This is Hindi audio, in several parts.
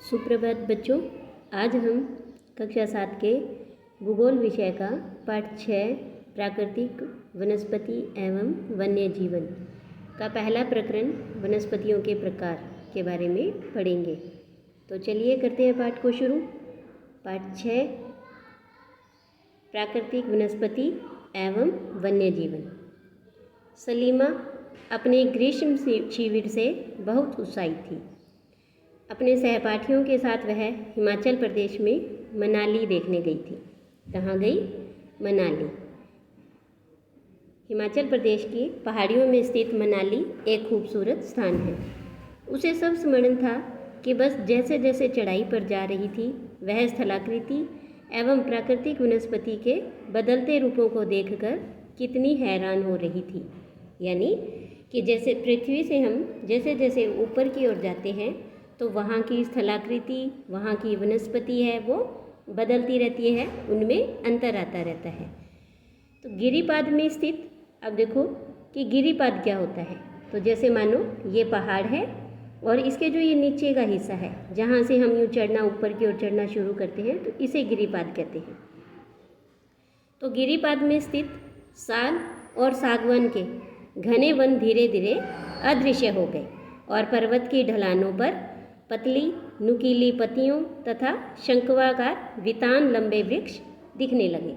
सुप्रभात बच्चों। आज हम कक्षा 7 के भूगोल विषय का पाठ 6 प्राकृतिक वनस्पति एवं वन्य जीवन का पहला प्रकरण वनस्पतियों के प्रकार के बारे में पढ़ेंगे। तो चलिए करते हैं पाठ को शुरू। पाठ 6 प्राकृतिक वनस्पति एवं वन्य जीवन। सलीमा अपने ग्रीष्म शिविर से बहुत उत्साहित थी। अपने सहपाठियों के साथ वह हिमाचल प्रदेश में मनाली देखने गई थी। कहाँ गई? मनाली। हिमाचल प्रदेश की पहाड़ियों में स्थित मनाली एक खूबसूरत स्थान है। उसे सब स्मरण था कि बस जैसे जैसे चढ़ाई पर जा रही थी वह स्थलाकृति एवं प्राकृतिक वनस्पति के बदलते रूपों को देखकर कितनी हैरान हो रही थी। यानी कि जैसे पृथ्वी से हम जैसे जैसे ऊपर की ओर जाते हैं तो वहाँ की स्थलाकृति, वहाँ की वनस्पति है वो बदलती रहती है, उनमें अंतर आता रहता है। तो गिरिपाद में स्थित, अब देखो कि गिरिपाद क्या होता है। तो जैसे मानो ये पहाड़ है और इसके जो ये नीचे का हिस्सा है जहाँ से हम यूँ चढ़ना, ऊपर की ओर चढ़ना शुरू करते हैं, तो इसे गिरिपाद कहते हैं। तो गिरिपाद में स्थित साल और सागवान के घने वन धीरे धीरे अदृश्य हो गए और पर्वत की ढलानों पर पतली नुकीली पत्तियों तथा शंक्वाकार वितान लंबे वृक्ष दिखने लगे।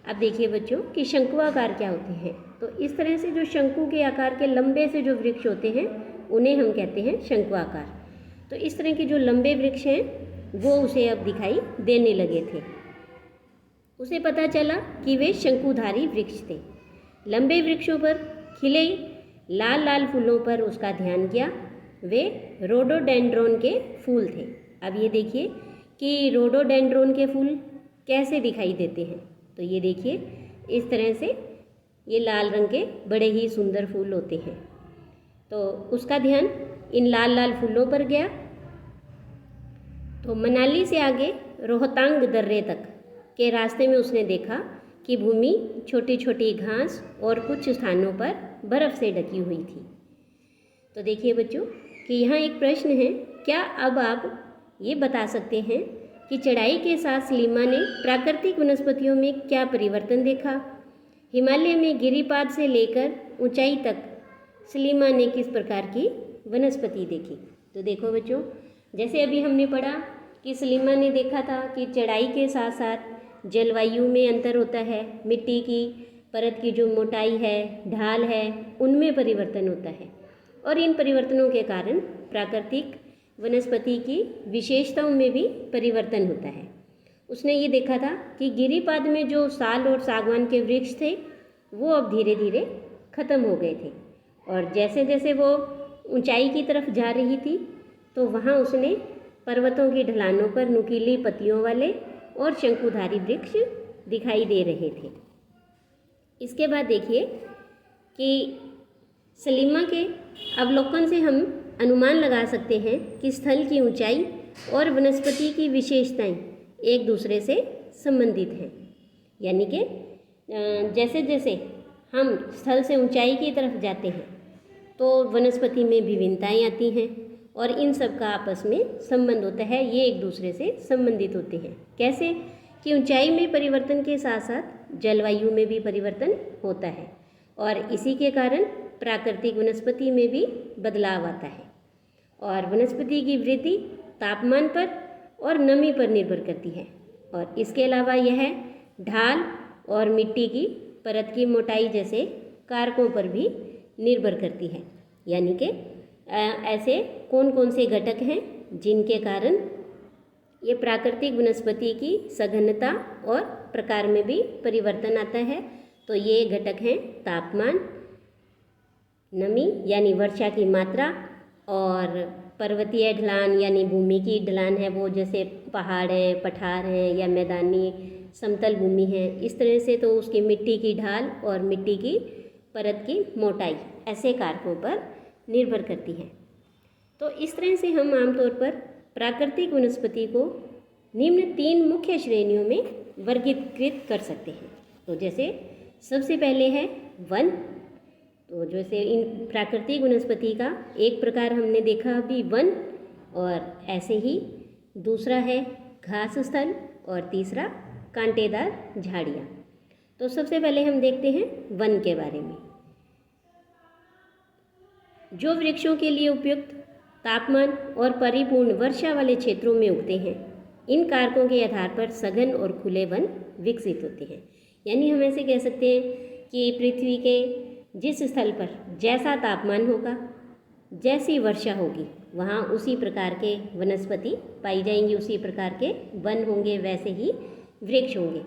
अब देखिए बच्चों कि शंक्वाकार क्या होते हैं। तो इस तरह से जो शंकु के आकार के लंबे से जो वृक्ष होते हैं उन्हें हम कहते हैं शंक्वाकार। तो इस तरह के जो लंबे वृक्ष हैं वो उसे अब दिखाई देने लगे थे। उसे पता चला कि वे शंकुधारी वृक्ष थे। लंबे वृक्षों पर खिले लाल लाल फूलों पर उसका ध्यान गया। वे रोडोडेंड्रोन के फूल थे। अब ये देखिए कि रोडोडेंड्रोन के फूल कैसे दिखाई देते हैं। तो ये देखिए इस तरह से ये लाल रंग के बड़े ही सुंदर फूल होते हैं। तो उसका ध्यान इन लाल लाल फूलों पर गया। तो मनाली से आगे रोहतांग दर्रे तक के रास्ते में उसने देखा कि भूमि छोटी छोटी घास और कुछ स्थानों पर बर्फ़ से ढकी हुई थी। तो देखिए बच्चों कि यहाँ एक प्रश्न है, क्या अब आप ये बता सकते हैं कि चढ़ाई के साथ सलीमा ने प्राकृतिक वनस्पतियों में क्या परिवर्तन देखा? हिमालय में गिरिपाद से लेकर ऊंचाई तक सलीमा ने किस प्रकार की वनस्पति देखी? तो देखो बच्चों, जैसे अभी हमने पढ़ा कि सलीमा ने देखा था कि चढ़ाई के साथ साथ जलवायु में अंतर होता है, मिट्टी की परत की जो मोटाई है, ढाल है, उनमें परिवर्तन होता है और इन परिवर्तनों के कारण प्राकृतिक वनस्पति की विशेषताओं में भी परिवर्तन होता है। उसने ये देखा था कि गिरिपाद में जो साल और सागवान के वृक्ष थे वो अब धीरे धीरे ख़त्म हो गए थे और जैसे जैसे वो ऊंचाई की तरफ जा रही थी तो वहाँ उसने पर्वतों की ढलानों पर नुकीली पत्तियों वाले और शंकुधारी वृक्ष दिखाई दे रहे थे। इसके बाद देखिए कि सलीमा के अवलोकन से हम अनुमान लगा सकते हैं कि स्थल की ऊंचाई और वनस्पति की विशेषताएं एक दूसरे से संबंधित हैं। यानी कि जैसे जैसे हम स्थल से ऊंचाई की तरफ जाते हैं तो वनस्पति में विभिन्नताएं आती हैं और इन सब का आपस में संबंध होता है। ये एक दूसरे से संबंधित होते हैं। कैसे? कि ऊंचाई में परिवर्तन के साथ साथ जलवायु में भी परिवर्तन होता है और इसी के कारण प्राकृतिक वनस्पति में भी बदलाव आता है और वनस्पति की वृद्धि तापमान पर और नमी पर निर्भर करती है और इसके अलावा यह ढाल और मिट्टी की परत की मोटाई जैसे कारकों पर भी निर्भर करती है। यानी कि ऐसे कौन कौन से घटक हैं जिनके कारण ये प्राकृतिक वनस्पति की सघनता और प्रकार में भी परिवर्तन आता है। तो ये घटक हैं तापमान, नमी यानी वर्षा की मात्रा और पर्वतीय ढलान यानी भूमि की ढलान है वो, जैसे पहाड़ हैं, पठार हैं या मैदानी समतल भूमि है, इस तरह से तो उसकी मिट्टी की ढाल और मिट्टी की परत की मोटाई ऐसे कारकों पर निर्भर करती है। तो इस तरह से हम आमतौर पर प्राकृतिक वनस्पति को निम्न 3 मुख्य श्रेणियों में वर्गीकृत कर सकते हैं। तो जैसे सबसे पहले है वन। तो जैसे इन प्राकृतिक वनस्पति का एक प्रकार हमने देखा अभी वन, और ऐसे ही दूसरा है घास स्थल और तीसरा कांटेदार झाड़ियाँ। तो सबसे पहले हम देखते हैं वन के बारे में। जो वृक्षों के लिए उपयुक्त तापमान और परिपूर्ण वर्षा वाले क्षेत्रों में उगते हैं, इन कारकों के आधार पर सघन और खुले वन विकसित होते हैं। यानी हम ऐसे कह सकते हैं कि पृथ्वी के जिस स्थल पर जैसा तापमान होगा, जैसी वर्षा होगी, वहाँ उसी प्रकार के वनस्पति पाई जाएंगी, उसी प्रकार के वन होंगे, वैसे ही वृक्ष होंगे।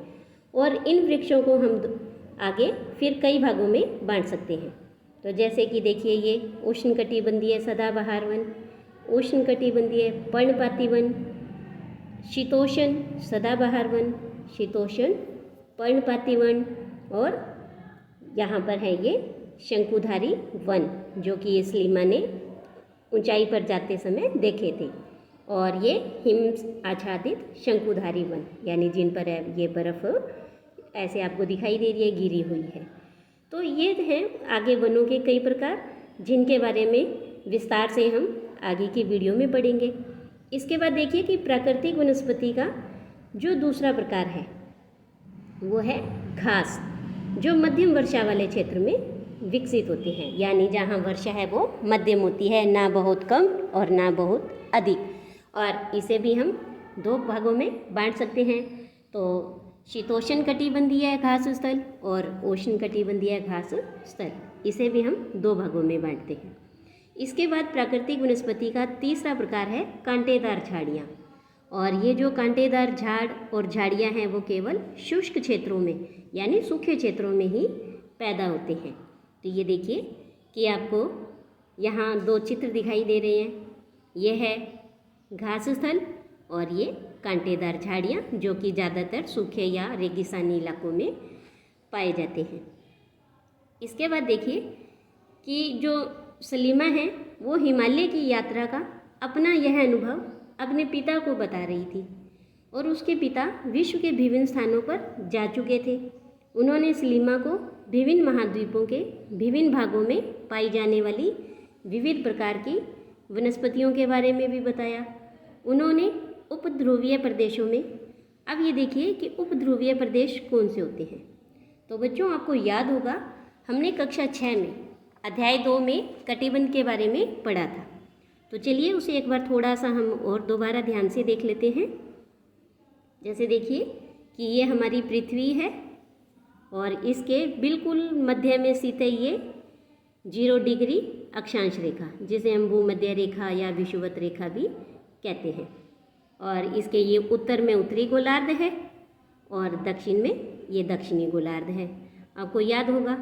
और इन वृक्षों को हम आगे फिर कई भागों में बांट सकते हैं। तो जैसे कि देखिए, ये उष्णकटिबंधीय सदाबहार वन, उष्णकटिबंधीय पर्णपाती वन, शीतोष्ण सदाबहार वन, शीतोष्ण पर्णपाती वन, और यहाँ पर है ये शंकुधारी वन, जो कि इस लीमा ने ऊंचाई पर जाते समय देखे थे। और ये हिम आच्छादित शंकुधारी वन, यानी जिन पर ये बर्फ़ ऐसे आपको दिखाई दे रही है, गिरी हुई है। तो ये हैं आगे वनों के कई प्रकार, जिनके बारे में विस्तार से हम आगे की वीडियो में पढ़ेंगे। इसके बाद देखिए कि प्राकृतिक वनस्पति का जो दूसरा प्रकार है वो है घास, जो मध्यम वर्षा वाले क्षेत्र में विकसित होती हैं। यानी जहाँ वर्षा है वो मध्यम होती है, ना बहुत कम और ना बहुत अधिक। और इसे भी हम दो भागों में बांट सकते हैं। तो शीतोष्ण कटिबंधीय घास स्थल और उष्ण कटिबंधीय घास स्थल, इसे भी हम दो भागों में बांटते हैं। इसके बाद प्राकृतिक वनस्पति का तीसरा प्रकार है कांटेदार झाड़ियाँ। और ये जो कांटेदार झाड़ और झाड़ियाँ हैं वो केवल शुष्क क्षेत्रों में, यानी सूखे क्षेत्रों में ही पैदा होते हैं। तो ये देखिए कि आपको यहाँ दो चित्र दिखाई दे रहे हैं। ये है घास स्थल और ये कांटेदार झाड़ियाँ, जो कि ज़्यादातर सूखे या रेगिस्तानी इलाकों में पाए जाते हैं। इसके बाद देखिए कि जो सलीमा है वो हिमालय की यात्रा का अपना यह अनुभव अपने पिता को बता रही थी। और उसके पिता विश्व के विभिन्न स्थानों पर जा चुके थे। उन्होंने सलीमा को विभिन्न महाद्वीपों के विभिन्न भागों में पाई जाने वाली विविध प्रकार की वनस्पतियों के बारे में भी बताया। उन्होंने उपध्रुवीय प्रदेशों में, अब ये देखिए कि उपध्रुवीय प्रदेश कौन से होते हैं। तो बच्चों, आपको याद होगा हमने कक्षा 6 में अध्याय 2 में कटिबंध के बारे में पढ़ा था। तो चलिए उसे एक बार थोड़ा सा हम और दोबारा ध्यान से देख लेते हैं। जैसे देखिए कि ये हमारी पृथ्वी है और इसके बिल्कुल मध्य में स्थित है ये 0 डिग्री अक्षांश रेखा, जिसे हम भूमध्य रेखा या विषुवत रेखा भी कहते हैं। और इसके ये उत्तर में उत्तरी गोलार्ध है और दक्षिण में ये दक्षिणी गोलार्ध है, आपको याद होगा।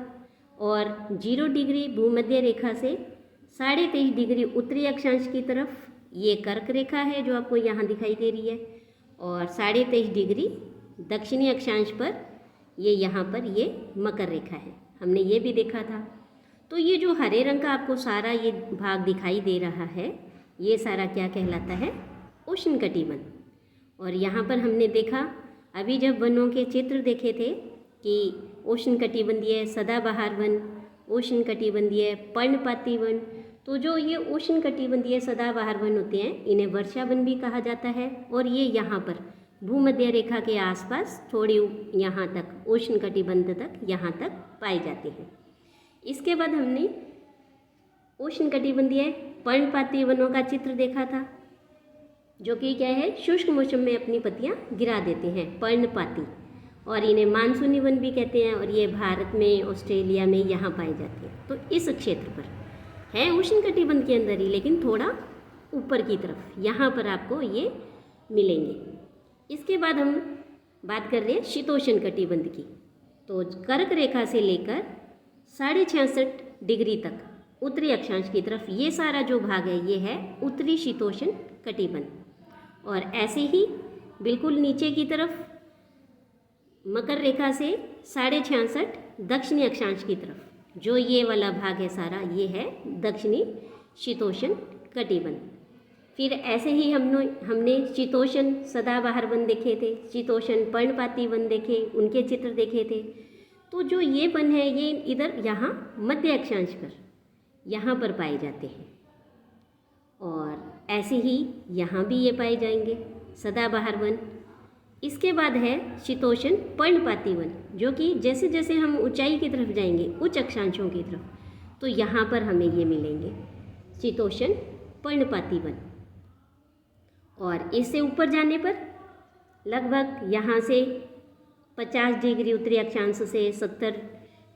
और 0 डिग्री भूमध्य रेखा से 23.5 डिग्री उत्तरी अक्षांश की तरफ ये कर्क रेखा है, जो आपको यहाँ दिखाई दे रही है। और 23.5 डिग्री दक्षिणी अक्षांश पर ये यहाँ पर ये मकर रेखा है, हमने ये भी देखा था। तो ये जो हरे रंग का आपको सारा ये भाग दिखाई दे रहा है, ये सारा क्या कहलाता है? उष्णकटिबंध। और यहाँ पर हमने देखा अभी जब वनों के चित्र देखे थे कि उष्णकटिबंधीय सदाबहार वन, उष्णकटिबंधीय पर्णपाती वन। तो जो ये उष्णकटिबंधीय सदाबहार वन होते हैं, इन्हें वर्षा वन भी कहा जाता है। और ये यहाँ पर भूमध्य रेखा के आसपास थोड़ी यहाँ तक उष्णकटिबंध तक यहाँ तक पाए जाते हैं। इसके बाद हमने उष्णकटिबंधीय पर्णपाती वनों का चित्र देखा था, जो कि क्या है, शुष्क मौसम में अपनी पत्तियाँ गिरा देते हैं, पर्णपाती। और इन्हें मानसूनी वन भी कहते हैं। और ये भारत में, ऑस्ट्रेलिया में यहाँ पाए जाते हैं। तो इस क्षेत्र पर है उष्णकटिबंध के अंदर ही, लेकिन थोड़ा ऊपर की तरफ यहाँ पर आपको ये मिलेंगे। इसके बाद हम बात कर रहे हैं शीतोष्ण कटिबंध की। तो कर्क रेखा से लेकर 66.5 डिग्री तक उत्तरी अक्षांश की तरफ ये सारा जो भाग है, ये है उत्तरी शीतोष्ण कटिबंध। और ऐसे ही बिल्कुल नीचे की तरफ मकर रेखा से 66.5 दक्षिणी अक्षांश की तरफ जो ये वाला भाग है सारा, ये है दक्षिणी शीतोष्ण कटिबंध। फिर ऐसे ही हमने शीतोष्ण सदाबहार वन देखे थे, शीतोष्ण पर्णपाती वन देखे, उनके चित्र देखे थे। तो जो ये वन है ये इधर यहाँ मध्य अक्षांश पर यहाँ पर पाए जाते हैं। और ऐसे ही यहाँ भी ये पाए जाएंगे। सदाबहार वन। इसके बाद है शीतोष्ण पर्णपाती वन, जो कि जैसे जैसे हम ऊंचाई की तरफ जाएंगे, उच्च अक्षांशों की तरफ, तो यहाँ पर हमें ये मिलेंगे शीतोष्ण पर्णपाती वन। और इससे ऊपर जाने पर लगभग यहाँ से 50 डिग्री उत्तरी अक्षांश से 70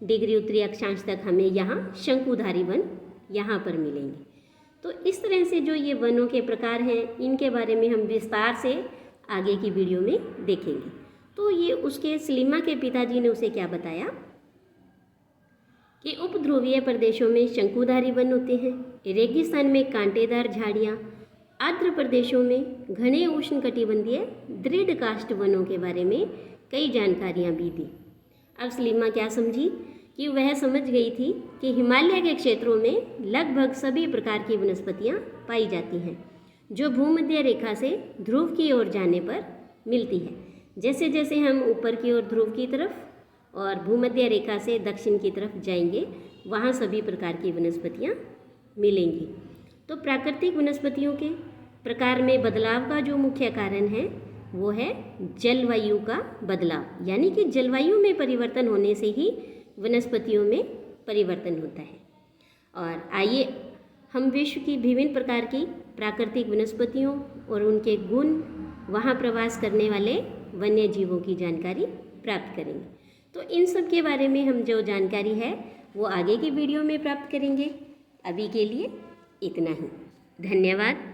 डिग्री उत्तरी अक्षांश तक हमें यहाँ शंकुधारी वन यहाँ पर मिलेंगे। तो इस तरह से जो ये वनों के प्रकार हैं, इनके बारे में हम विस्तार से आगे की वीडियो में देखेंगे। तो ये उसके सलीमा के पिताजी ने उसे क्या बताया कि उपध्रुवीय प्रदेशों में शंकुधारी वन होते हैं, रेगिस्तान में कांटेदार झाड़ियाँ, आर्द्र प्रदेशों में घने उष्णकटिबंधीय दृढ़ काष्ठ वनों के बारे में कई जानकारियाँ भी दी। अब सलीमा क्या समझी कि वह समझ गई थी कि हिमालय के क्षेत्रों में लगभग सभी प्रकार की वनस्पतियाँ पाई जाती हैं, जो भूमध्य रेखा से ध्रुव की ओर जाने पर मिलती है। जैसे जैसे हम ऊपर की ओर ध्रुव की तरफ और भूमध्य रेखा से दक्षिण की तरफ जाएंगे, वहाँ सभी प्रकार की वनस्पतियाँ मिलेंगी। तो प्राकृतिक वनस्पतियों के प्रकार में बदलाव का जो मुख्य कारण है वो है जलवायु का बदलाव, यानी कि जलवायु में परिवर्तन होने से ही वनस्पतियों में परिवर्तन होता है। और आइए हम विश्व की विभिन्न प्रकार की प्राकृतिक वनस्पतियों और उनके गुण, वहाँ प्रवास करने वाले वन्य जीवों की जानकारी प्राप्त करेंगे। तो इन सब के बारे में हम जो जानकारी है वो आगे की वीडियो में प्राप्त करेंगे। अभी के लिए इतना ही। धन्यवाद।